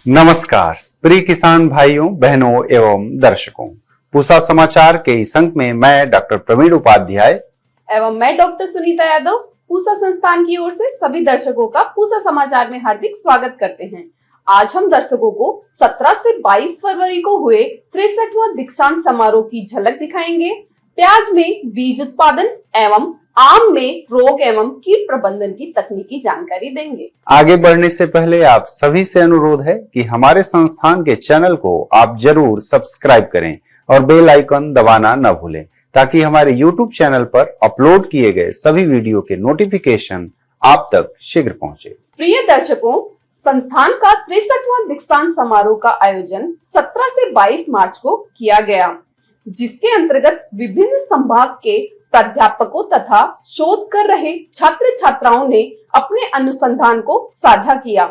नमस्कार प्रिय किसान भाइयों, बहनों एवं दर्शकों, पूसा समाचार के इस अंक में मैं डॉक्टर प्रवीण उपाध्याय एवं मैं डॉक्टर सुनीता यादव पूसा संस्थान की ओर से सभी दर्शकों का पूसा समाचार में हार्दिक स्वागत करते हैं। आज हम दर्शकों को 17 से 22 फरवरी को हुए 63वां दीक्षांत समारोह की झलक दिखाएंगे। प्याज में बीज उत्पादन एवं आम में रोग एवं कीट प्रबंधन की तकनीकी जानकारी देंगे। आगे बढ़ने से पहले आप सभी से अनुरोध है कि हमारे संस्थान के चैनल को आप जरूर सब्सक्राइब करें और बेल आइकन दबाना न भूलें, ताकि हमारे YouTube चैनल पर अपलोड किए गए सभी वीडियो के नोटिफिकेशन आप तक शीघ्र पहुंचे। प्रिय दर्शकों, संस्थान का 63वां दीक्षांत समारोह का आयोजन 17 से 22 मार्च को किया गया, जिसके अंतर्गत विभिन्न संभाग के प्राध्यापकों तथा शोध कर रहे छात्र छात्राओं ने अपने अनुसंधान को साझा किया।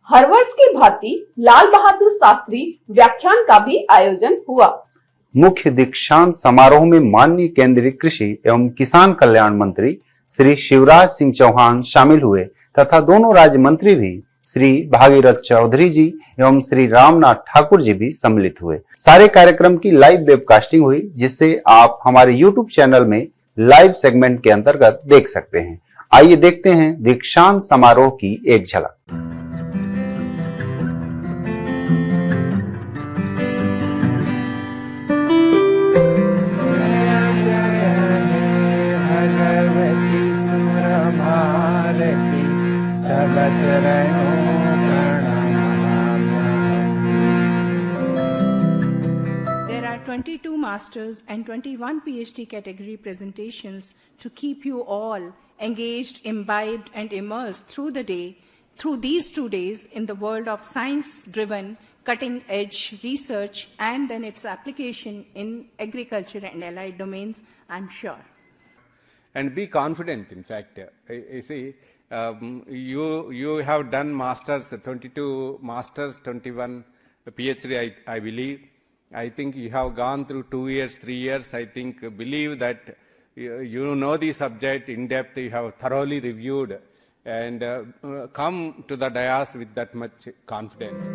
हर वर्ष की भांति लाल बहादुर शास्त्री व्याख्यान का भी आयोजन हुआ। मुख्य दीक्षांत समारोह में माननीय केंद्रीय कृषि एवं किसान कल्याण मंत्री श्री शिवराज सिंह चौहान शामिल हुए तथा दोनों राज्य मंत्री भी श्री भागीरथ चौधरी जी एवं श्री रामनाथ ठाकुर जी भी सम्मिलित हुए। सारे कार्यक्रम की लाइव वेबकास्टिंग हुई, जिससे आप हमारे YouTube चैनल में लाइव सेगमेंट के अंतर्गत देख सकते हैं। आइए देखते हैं दीक्षांत समारोह की एक झलक। There are 22 masters and 21 PhD category presentations to keep you all engaged, imbibed and immersed through the day, through these 2 days in the world of science-driven cutting-edge research and then its application in agriculture and allied domains, I'm sure. And be confident, in fact. You see, you have done masters, 22 masters, 21 PhD, I believe. I think you have gone through 2 years, 3 years. I think, believe that you know the subject in depth, you have thoroughly reviewed, and come to the dais with that much confidence.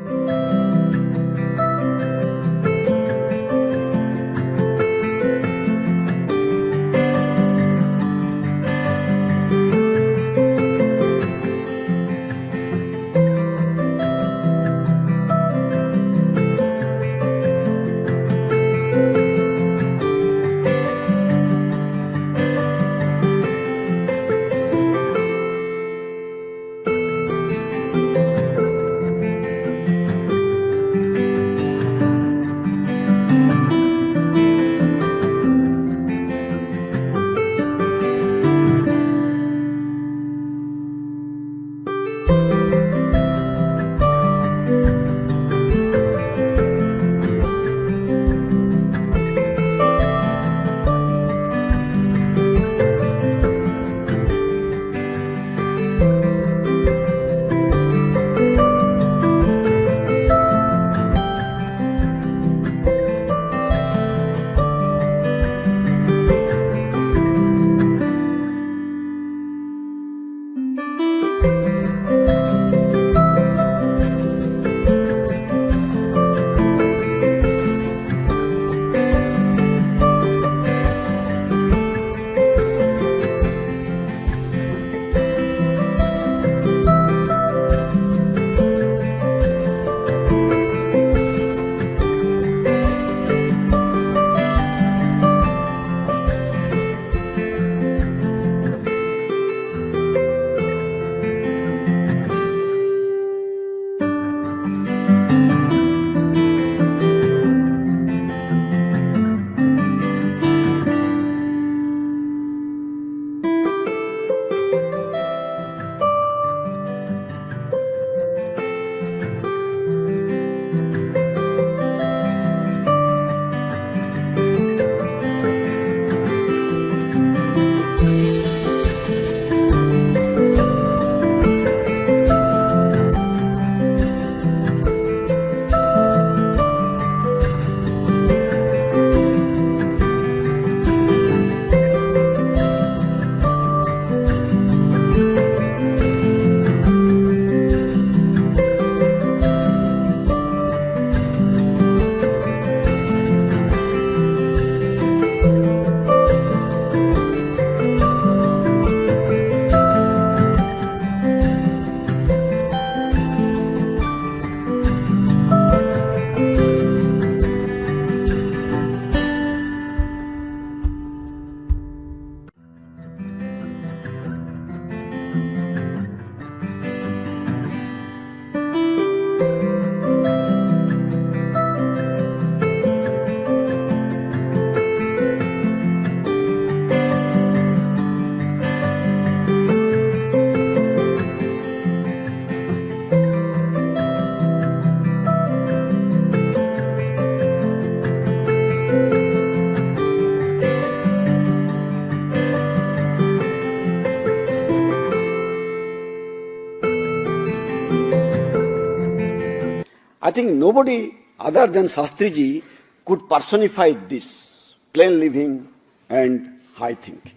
I think nobody other than Shastriji could personify this plain living and high thinking.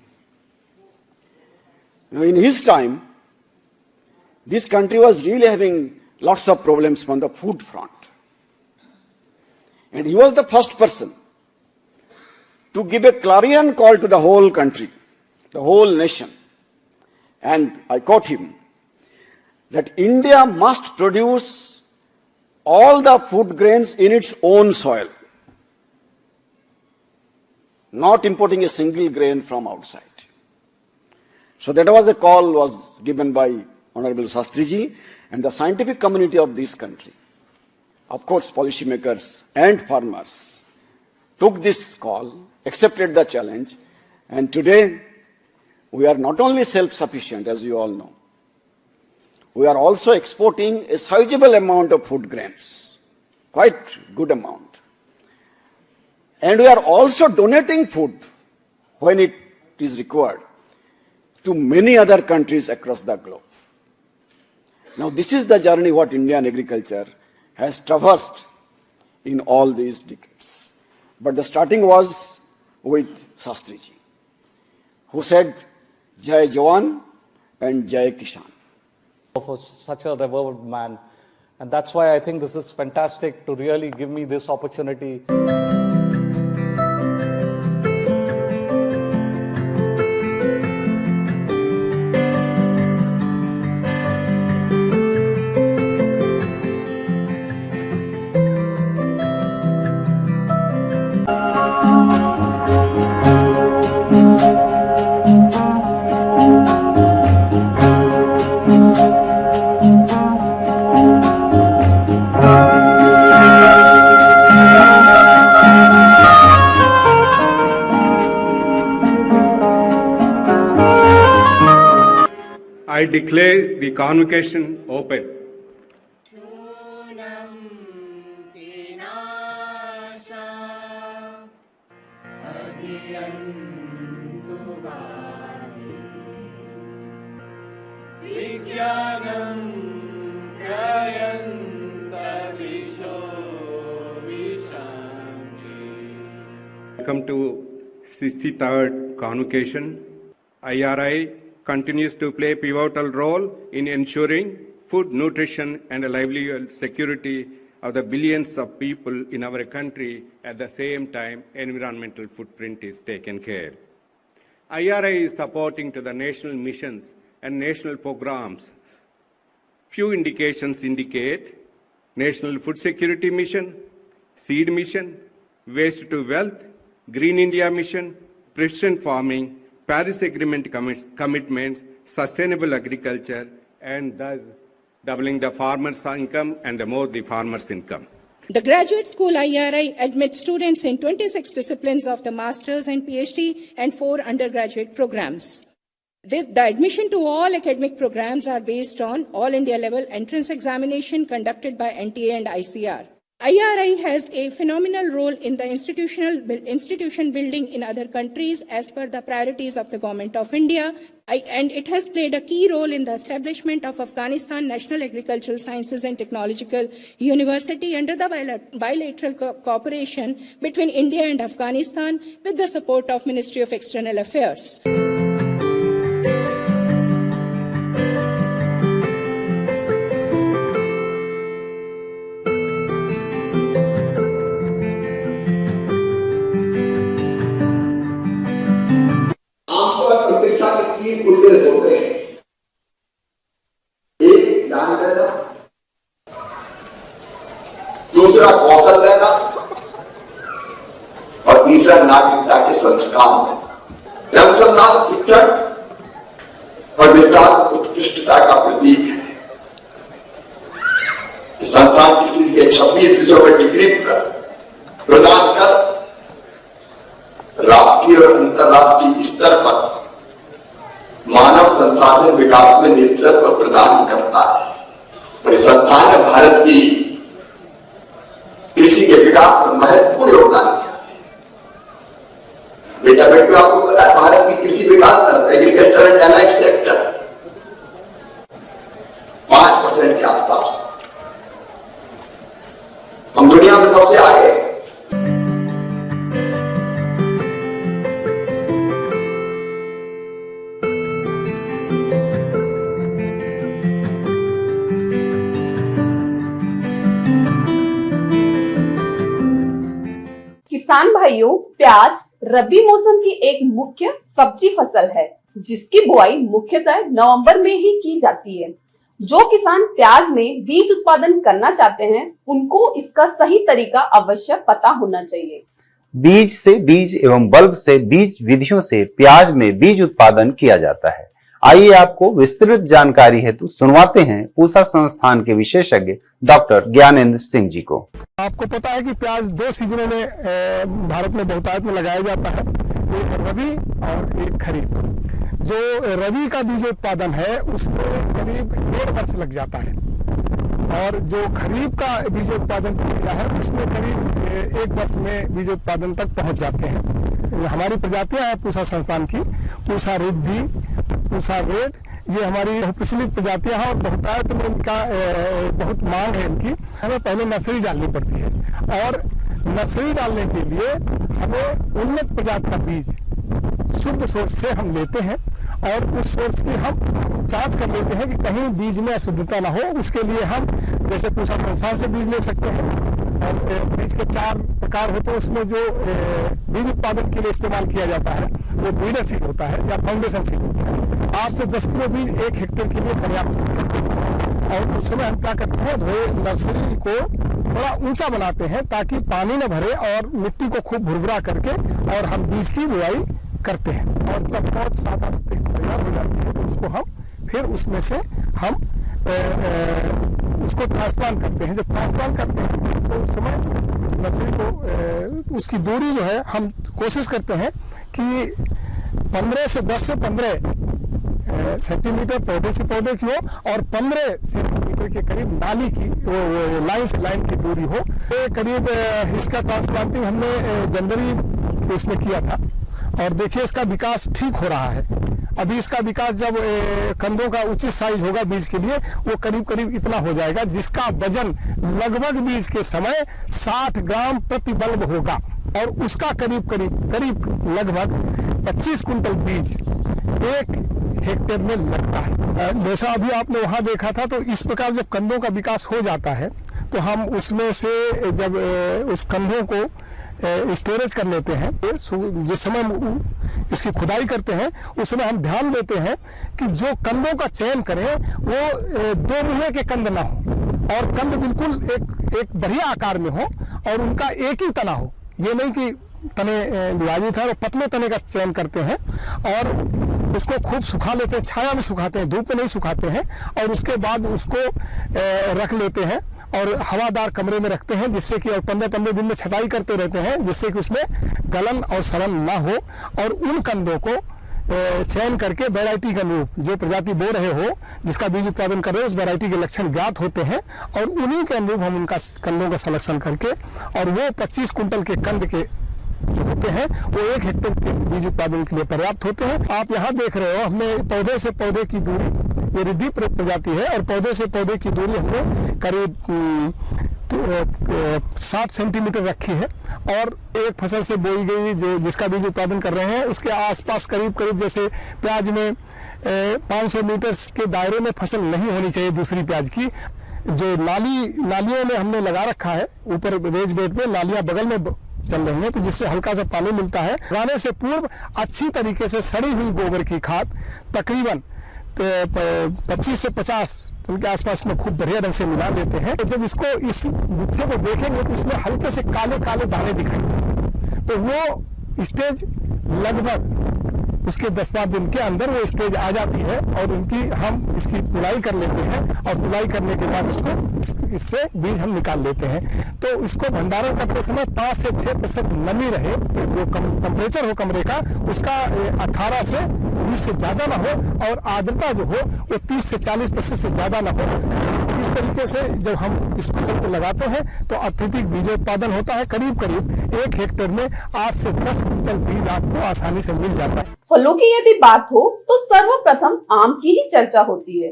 Now, in his time, this country was really having lots of problems on the food front. And he was the first person to give a clarion call to the whole country, the whole nation. And I quote him, that India must produce all the food grains in its own soil, not importing a single grain from outside. So that was a call was given by Honorable Shastriji and the scientific community of this country. Of course, policymakers and farmers took this call, accepted the challenge, and today we are not only self-sufficient, as you all know, we are also exporting a sizable amount of food grains, quite good amount. And we are also donating food when it is required to many other countries across the globe. Now, this is the journey what Indian agriculture has traversed in all these decades. But the starting was with Shastriji, who said, Jai Jawan and Jai Kisan. For such a revered man. And that's why I think this is fantastic to really give me this opportunity. I declare the convocation open. Welcome to 63rd convocation. IRI continues to play a pivotal role in ensuring food, nutrition and livelihood security of the billions of people in our country. At the same time, environmental footprint is taken care. IRI is supporting to the national missions and national programs. Few indications indicate National Food Security Mission, Seed Mission, Waste to Wealth, Green India Mission, Precision Farming, Paris Agreement commitments, sustainable agriculture, and thus doubling the farmer's income and the farmer's income. The Graduate School IRI admits students in 26 disciplines of the Master's and PhD and 4 undergraduate programs. The admission to all academic programs are based on all India level entrance examination conducted by NTA and ICR. IRI has a phenomenal role in the institution building in other countries as per the priorities of the Government of India, and it has played a key role in the establishment of Afghanistan National Agricultural Sciences and Technological University under the bilateral cooperation between India and Afghanistan with the support of Ministry of External Affairs. तीन उद्देश्य होते हैं। एक ज्ञान देना, दूसरा कौशल देना और तीसरा नागरिकता के संस्कार देना। अनुसंधान, शिक्षण और विस्तार उत्कृष्टता का प्रतीक है। संस्थान की के 26 विषयों में डिग्री प्रदान कर राष्ट्रीय और अंतर्राष्ट्रीय स्तर पर मानव संसाधन विकास में नेतृत्व प्रदान करता है और इस संस्थान ने भारत की कृषि के विकास में महत्वपूर्ण योगदान दिया है। बेटा बेटियों, आपको पता है भारत की कृषि विकास दर, एग्रीकल्चर एंड एलाइड सेक्टर 5% के आसपास, किसान भाइयों, प्याज रबी मौसम की एक मुख्य सब्जी फसल है जिसकी बुआई मुख्यतः नवंबर में ही की जाती है। जो किसान प्याज में बीज उत्पादन करना चाहते हैं उनको इसका सही तरीका अवश्य पता होना चाहिए। बीज से बीज एवं बल्ब से बीज विधियों से प्याज में बीज उत्पादन किया जाता है। आइए आपको विस्तृत जानकारी हेतु सुनवाते हैं पूसा संस्थान के विशेषज्ञ डॉक्टर ज्ञानेंद्र सिंह जी को। आपको पता है कि प्याज दो सीजनों में भारत में बहुतायत में लगाया जाता है, एक रबी और एक खरीफ। जो रबी का बीज उत्पादन है उसमें करीब 1.5 वर्ष लग जाता है और जो खरीफ का बीज उत्पादन प्रक्रिया है उसमें करीब 1 वर्ष में बीज उत्पादन तक पहुंच जाते हैं। हमारी प्रजातियां हैं पूसा संस्थान की, पूसा रिद्धि, पूसा रेड, ये हमारी बहुप्रचलित प्रजातियां हैं और बहुतायत में इनका बहुत मांग है इनकी। हमें पहले नर्सरी डालनी पड़ती है और नर्सरी डालने के लिए हमें उन्नत प्रजाति का बीज शुद्ध सोर्स से हम लेते हैं और उस सोर्स की हम जांच कर लेते हैं कि कहीं बीज में अशुद्धता ना हो। उसके लिए हम जैसे पूसा संस्थान से बीज ले सकते हैं और बीज के 4 प्रकार होते हैं। उसमें जो बीज उत्पादन के लिए इस्तेमाल किया जाता है वो ब्रीडर सीड होता है या फाउंडेशन सीड होता है। 8 से 10 किलो बीज 1 हेक्टेयर के लिए पर्याप्त होता है और उस समय हम क्या करते हैं, नर्सरी को थोड़ा ऊंचा बनाते हैं ताकि पानी न भरे और मिट्टी को खूब भुरभुरा करके और हम बीज की बुआई करते हैं। और जब बहुत 7-8 हफ्ते तैयार हो जाती है तो उसको हम फिर उसमें से हम उसको ट्रांसप्लांट करते हैं। जब ट्रांसप्लांट करते हैं तो उस समय नर्सरी को उसकी दूरी जो है हम कोशिश करते हैं कि 10 से 15 सेंटीमीटर पौधे से पौधे की हो और 15 सेंटीमीटर के करीब नाली की वो लाइन से लाइन की दूरी हो। करीब इसका ट्रांसप्लांटिंग हमने जनवरी इसमें किया था और देखिए इसका विकास ठीक हो रहा है। अभी इसका विकास जब कंदों का उचित साइज होगा बीज के लिए वो करीब करीब इतना हो जाएगा जिसका वजन लगभग बीज के समय 60 ग्राम प्रति बल्ब होगा और उसका करीब लगभग 25 कुंटल बीज 1 हेक्टेयर में लगता है। जैसा अभी आपने वहां देखा था तो इस प्रकार जब कंदों का विकास हो जाता है तो हम उसमें से जब उस कंदों को स्टोरेज कर लेते हैं, जिस समय इसकी खुदाई करते हैं उस समय हम ध्यान देते हैं कि जो कंदों का चयन करें वो 2 मुहे के कंद ना हो और कंद बिल्कुल एक बढ़िया आकार में हो और उनका एक ही तना हो। ये नहीं कि तने विभाजित है और पतले तने का चयन करते हैं और उसको खूब सुखा लेते हैं, छाया में सुखाते हैं, धूप में नहीं सुखाते हैं और उसके बाद उसको रख लेते हैं और हवादार कमरे में रखते हैं जिससे कि और 15-15 दिन में छटाई करते रहते हैं जिससे कि उसमें गलन और सड़न ना हो और उन कंदों को चयन करके वैरायटी के अनुरूप जो प्रजाति बो रहे हो जिसका बीज उत्पादन कर रहे हो उस वैरायटी के लक्षण ज्ञात होते हैं और उन्हीं के अनुरूप हम उनका कंदों का सलेक्शन करके और वो 25 कुंटल के कंद के जो होते हैं वो 1 हेक्टेयर के बीज उत्पादन के लिए पर्याप्त होते हैं। आप यहाँ देख रहे हो हमने पौधे से पौधे की दूरी, ये रिद्धि प्रजाति है और पौधे से पौधे की दूरी हमने करीब 60 सेंटीमीटर रखी है और एक फसल से बोई गई जो जिसका बीज उत्पादन कर रहे हैं उसके आसपास करीब जैसे प्याज में 500 मीटर के दायरे में फसल नहीं होनी चाहिए दूसरी प्याज की। जो नालियों में हमने लगा रखा है ऊपर रेज बेड पे नालियां बगल में चल रही हैं तो जिससे हल्का सा पानी मिलता है। लगाने से पूर्व अच्छी तरीके से सड़ी हुई गोबर की खाद तकरीबन 25 से 50 उनके आसपास में खूब बढ़िया ढंग से मिला देते हैं। तो जब इसको इस गुच्छे को देखेंगे तो इसमें हल्के से काले काले दाने दिखाई देंगे तो वो स्टेज लगभग उसके 10-12 दिन के अंदर वो स्टेज आ जाती है और उनकी हम इसकी तुलाई कर लेते हैं और तुलाई करने के बाद इससे बीज हम निकाल लेते हैं। तो इसको भंडारण करते समय 5 से 6% नमी रहे तो जो टेम्परेचर हो कमरे का उसका 18 से 20 से ज़्यादा ना हो और आर्द्रता जो हो वो 30 से 40% से ज़्यादा ना हो। इस तरीके से जब हम इस फसल को लगाते हैं तो अत्यधिक बीजोत्पादन होता है। करीब 1 हेक्टेयर में 8 से 10 कुंटल बीज आपको आसानी से मिल जाता है। फलों की यदि बात हो तो सर्वप्रथम आम की ही चर्चा होती है।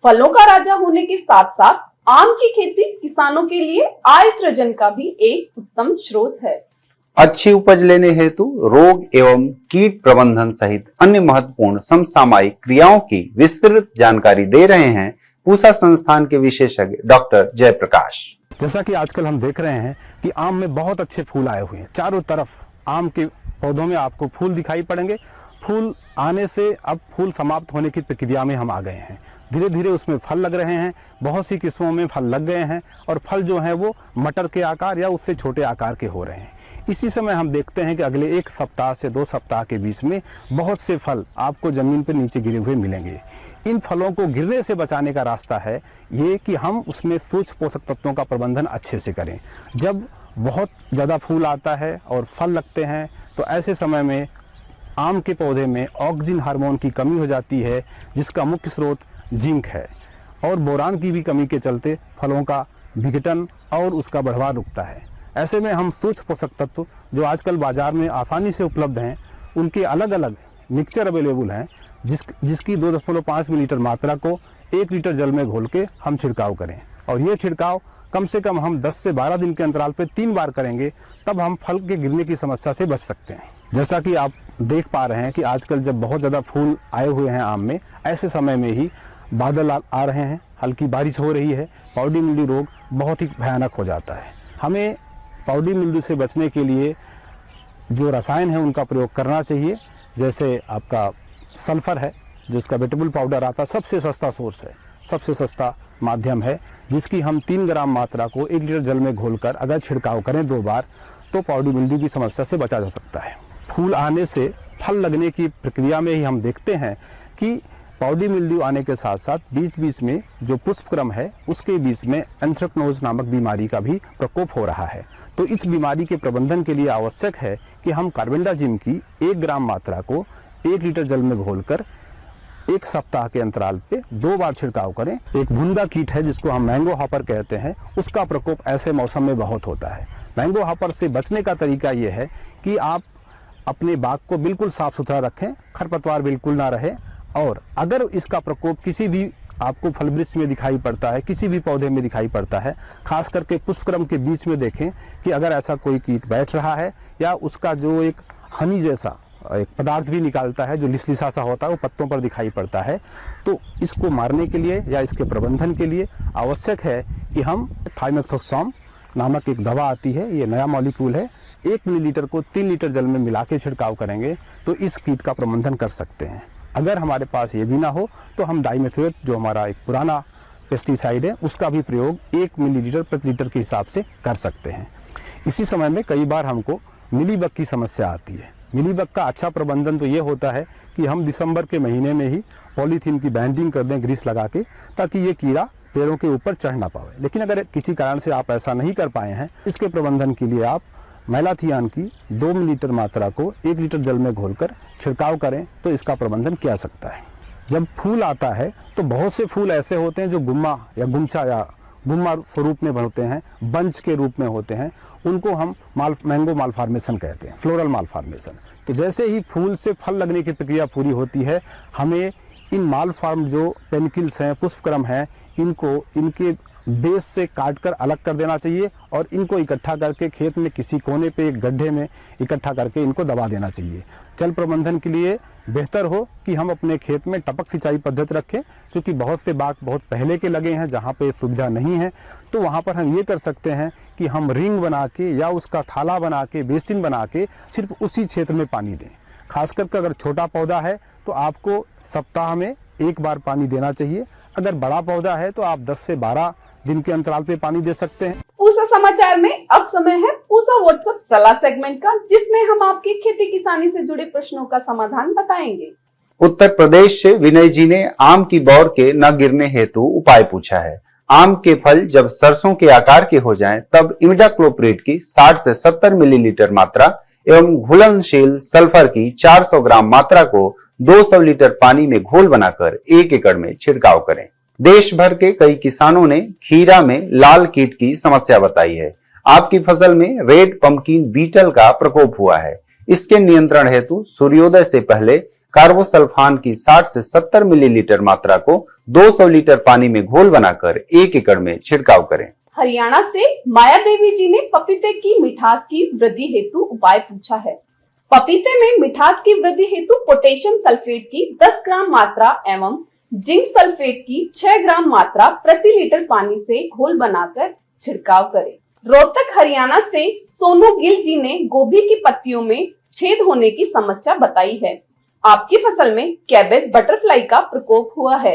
फलों का राजा होने के साथ साथ आम की खेती किसानों के लिए आय सृजन का भी एक उत्तम स्रोत है। अच्छी उपज लेने हेतु रोग एवं कीट प्रबंधन सहित अन्य महत्वपूर्ण समसामयिक क्रियाओं की विस्तृत जानकारी दे रहे हैं पूसा संस्थान के विशेषज्ञ डॉक्टर जयप्रकाश। जैसा कि आजकल हम देख रहे हैं कि आम में बहुत अच्छे फूल आए हुए हैं, चारों तरफ आम के पौधों में आपको फूल दिखाई पड़ेंगे। फूल आने से अब फूल समाप्त होने की प्रक्रिया में हम आ गए हैं, धीरे धीरे उसमें फल लग रहे हैं, बहुत सी किस्मों में फल लग गए हैं और फल जो हैं वो मटर के आकार या उससे छोटे आकार के हो रहे हैं। इसी समय हम देखते हैं कि अगले 1 सप्ताह से 2 सप्ताह के बीच में बहुत से फल आपको ज़मीन पर नीचे गिरे हुए मिलेंगे। इन फलों को गिरने से बचाने का रास्ता है ये कि हम उसमें सूक्ष्म पोषक तत्वों का प्रबंधन अच्छे से करें। जब बहुत ज़्यादा फूल आता है और फल लगते हैं तो ऐसे समय में आम के पौधे में ऑक्सीजन हार्मोन की कमी हो जाती है, जिसका मुख्य स्रोत जिंक है, और बोरान की भी कमी के चलते फलों का विघटन और उसका बढ़ावा रुकता है। ऐसे में हम सूक्ष्म पोषक तत्व जो आजकल बाज़ार में आसानी से उपलब्ध हैं, उनके अलग अलग मिक्सचर अवेलेबल हैं, जिसकी 2.5 मिलीलीटर मात्रा को 1 लीटर जल में घोल के हम छिड़काव करें। और ये छिड़काव कम से कम हम 10 से 12 दिन के अंतराल पर 3 बार करेंगे, तब हम फल के गिरने की समस्या से बच सकते हैं। जैसा कि आप देख पा रहे हैं कि आजकल जब बहुत ज़्यादा फूल आए हुए हैं आम में, ऐसे समय में ही बादल आ रहे हैं, हल्की बारिश हो रही है, पाउडरी मिल्ड्यू रोग बहुत ही भयानक हो जाता है। हमें पाउडरी मिल्ड्यू से बचने के लिए जो रसायन है उनका प्रयोग करना चाहिए। जैसे आपका सल्फ़र है, जो इसका वेटेबल पाउडर आता है, सबसे सस्ता सोर्स है, सबसे सस्ता माध्यम है, जिसकी हम 3 ग्राम मात्रा को 1 लीटर जल में घोलकर अगर छिड़काव करें 2 बार, तो पाउडरी मिल्ड्यू की समस्या से बचा जा सकता है। फूल आने से फल लगने की प्रक्रिया में ही हम देखते हैं कि पाउडरी मिल्ड्यू आने के साथ साथ बीच बीच में जो पुष्पक्रम है उसके बीच में एंथ्रेक्नोज नामक बीमारी का भी प्रकोप हो रहा है। तो इस बीमारी के प्रबंधन के लिए आवश्यक है कि हम कार्बेंडाजिम की 1 ग्राम मात्रा को 1 लीटर जल में घोलकर 1 सप्ताह के अंतराल पे 2 बार छिड़काव करें। एक भुंदा कीट है जिसको हम मैंगो हॉपर कहते हैं, उसका प्रकोप ऐसे मौसम में बहुत होता है। मैंगो हॉपर से बचने का तरीका ये है कि आप अपने बाग को बिल्कुल साफ सुथरा रखें, खरपतवार बिल्कुल ना रहे, और अगर इसका प्रकोप किसी भी आपको फल वृक्ष में दिखाई पड़ता है, किसी भी पौधे में दिखाई पड़ता है, खास करके पुष्पक्रम के बीच में देखें कि अगर ऐसा कोई कीट बैठ रहा है या उसका जो एक हनी जैसा एक पदार्थ भी निकालता है जो लिसलिसा सा होता है, वो पत्तों पर दिखाई पड़ता है, तो इसको मारने के लिए या इसके प्रबंधन के लिए आवश्यक है कि हम थाइमेथोक्सोम नामक एक दवा आती है, ये नया मॉलिक्यूल है, 1 मिलीलीटर को 3 लीटर जल में मिला के छिड़काव करेंगे तो इस कीट का प्रबंधन कर सकते हैं। अगर हमारे पास ये भी ना हो तो हम डाइमेथोएट, जो हमारा एक पुराना पेस्टिसाइड है, उसका भी प्रयोग 1 मिलीलीटर प्रति लीटर के हिसाब से कर सकते हैं। इसी समय में कई बार हमको मिलीबग की समस्या आती है। मिलीबग का अच्छा प्रबंधन तो ये होता है कि हम दिसंबर के महीने में ही पॉलीथीन की बैंडिंग कर दें ग्रीस लगा के, ताकि ये कीड़ा पेड़ों के ऊपर चढ़ ना पावे। लेकिन अगर किसी कारण से आप ऐसा नहीं कर पाए हैं, इसके प्रबंधन के लिए आप मैलाथियान की 2 मिलीलीटर मात्रा को 1 लीटर जल में घोलकर छिड़काव करें तो इसका प्रबंधन किया सकता है। जब फूल आता है तो बहुत से फूल ऐसे होते हैं जो गुम्मा या गुमछा या गुम्मा स्वरूप में होते हैं, बंच के रूप में होते हैं, उनको हम मैंगो मालफॉर्मेशन कहते हैं, फ्लोरल मालफॉर्मेशन। तो जैसे ही फूल से फल लगने की प्रक्रिया पूरी होती है, हमें इन मालफॉर्म जो पेनिकल्स हैं, पुष्पक्रम हैं, इनको इनके बेस से काटकर अलग कर देना चाहिए और इनको इकट्ठा करके खेत में किसी कोने पे एक गड्ढे में इकट्ठा करके इनको दबा देना चाहिए। जल प्रबंधन के लिए बेहतर हो कि हम अपने खेत में टपक सिंचाई पद्धति रखें, क्योंकि बहुत से बाग बहुत पहले के लगे हैं जहाँ पे सुविधा नहीं है, तो वहाँ पर हम ये कर सकते हैं कि हम रिंग बना के या उसका थाला बना के, बेसिन बना के सिर्फ उसी क्षेत्र में पानी दें। खास करके अगर छोटा पौधा है तो आपको सप्ताह में 1 बार पानी देना चाहिए। अगर बड़ा पौधा है तो आप 10 से 12 दिन के अंतराल पे पानी दे सकते हैं। पूसा समाचार में अब समय है पूसा व्हाट्सएप सलाह सेगमेंट का, जिसमें हम आपकी खेती किसानी से जुड़े प्रश्नों का समाधान बताएंगे। उत्तर प्रदेश से विनय जी ने आम की बौर के न गिरने हेतु उपाय पूछा है। आम के फल जब सरसों के आकार के हो जाएं, तब इमिडाक्लोप्रिड की 60 से 70 मिलीलीटर मात्रा एवं घुलनशील सल्फर की 400 ग्राम मात्रा को 200 लीटर पानी में घोल बनाकर 1 एकड़ में छिड़काव करें। देश भर के कई किसानों ने खीरा में लाल कीट की समस्या बताई है। आपकी फसल में रेड पंपकिन बीटल का प्रकोप हुआ है। इसके नियंत्रण हेतु सूर्योदय से पहले कार्बोसल्फान की 60 से 70 मिलीलीटर मात्रा को 200 लीटर पानी में घोल बनाकर 1 एकड़ में छिड़काव करें। हरियाणा से माया देवी जी ने पपीते की मिठास की वृद्धि हेतु उपाय पूछा है। पपीते में मिठास की वृद्धि हेतु पोटेशियम सल्फेट की 10 ग्राम मात्रा एवं जिंक सल्फेट की 6 ग्राम मात्रा प्रति लीटर पानी से घोल बनाकर छिड़काव करें। रोहतक हरियाणा से सोनू गिल जी ने गोभी की पत्तियों में छेद होने की समस्या बताई है। आपकी फसल में कैबेज बटरफ्लाई का प्रकोप हुआ है।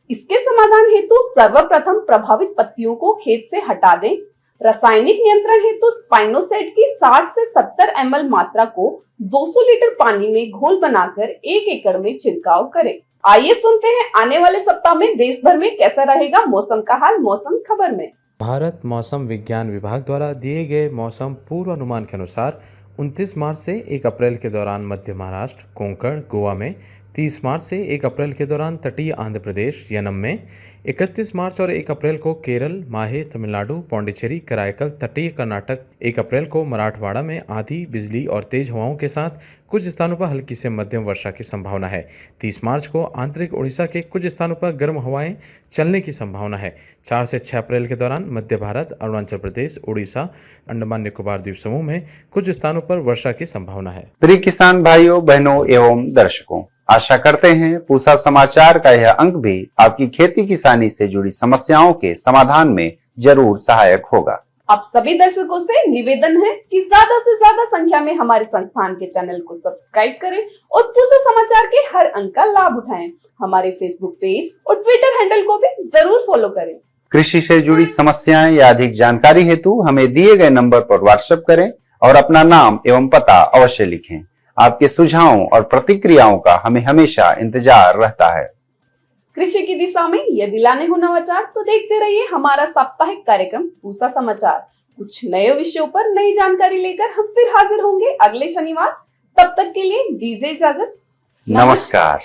इसके समाधान हेतु सर्वप्रथम प्रभावित पत्तियों को खेत से हटा दें। रासायनिक नियंत्रण हेतु स्पाइनोसेट की 60 से 70 ml मात्रा को 200 लीटर पानी में घोल बनाकर 1 एकड़ में छिड़काव करें। आइए सुनते हैं आने वाले सप्ताह में देश भर में कैसा रहेगा मौसम का हाल मौसम खबर में। भारत मौसम विज्ञान विभाग द्वारा दिए गए मौसम पूर्वानुमान के अनुसार 29 मार्च से 1 अप्रैल के दौरान मध्य महाराष्ट्र, कोंकण, गोवा में, 30 मार्च से 1 अप्रैल के दौरान तटीय आंध्र प्रदेश, यनम में, 31 मार्च और 1 अप्रैल को केरल, माहे, तमिलनाडु, पौंडीचेरी, कराईकल, तटीय कर्नाटक, 1 अप्रैल को मराठवाड़ा में आंधी, बिजली और तेज हवाओं के साथ कुछ स्थानों पर हल्की से मध्यम वर्षा की संभावना है। 30 मार्च को आंतरिक उड़ीसा के कुछ स्थानों पर गर्म हवाएं चलने की संभावना है। 4 से 6 अप्रैल के दौरान मध्य भारत, अरुणाचल प्रदेश, उड़ीसा, अंडमान निकोबार द्वीप समूह में कुछ स्थानों पर वर्षा की संभावना है। प्रिय किसान भाइयों, बहनों एवं दर्शकों, आशा करते हैं पूसा समाचार का यह अंक भी आपकी खेती किसानी से जुड़ी समस्याओं के समाधान में जरूर सहायक होगा। आप सभी दर्शकों से निवेदन है कि ज्यादा से ज्यादा संख्या में हमारे संस्थान के चैनल को सब्सक्राइब करें और पूसा समाचार के हर अंक का लाभ उठाएं। हमारे फेसबुक पेज और ट्विटर हैंडल को भी जरूर फॉलो करें। कृषि से जुड़ी समस्याएं या अधिक जानकारी हेतु हमें दिए गए नंबर पर व्हाट्सएप करें और अपना नाम एवं पता अवश्य लिखें। आपके सुझावों और प्रतिक्रियाओं का हमें हमेशा इंतजार रहता है। कृषि की दिशा में यदि लाने हो नवाचार तो देखते रहिए हमारा साप्ताहिक कार्यक्रम पूसा समाचार। कुछ नए विषयों पर नई जानकारी लेकर हम फिर हाजिर होंगे अगले शनिवार। तब तक के लिए दीजिए इजाजत। नमस्कार।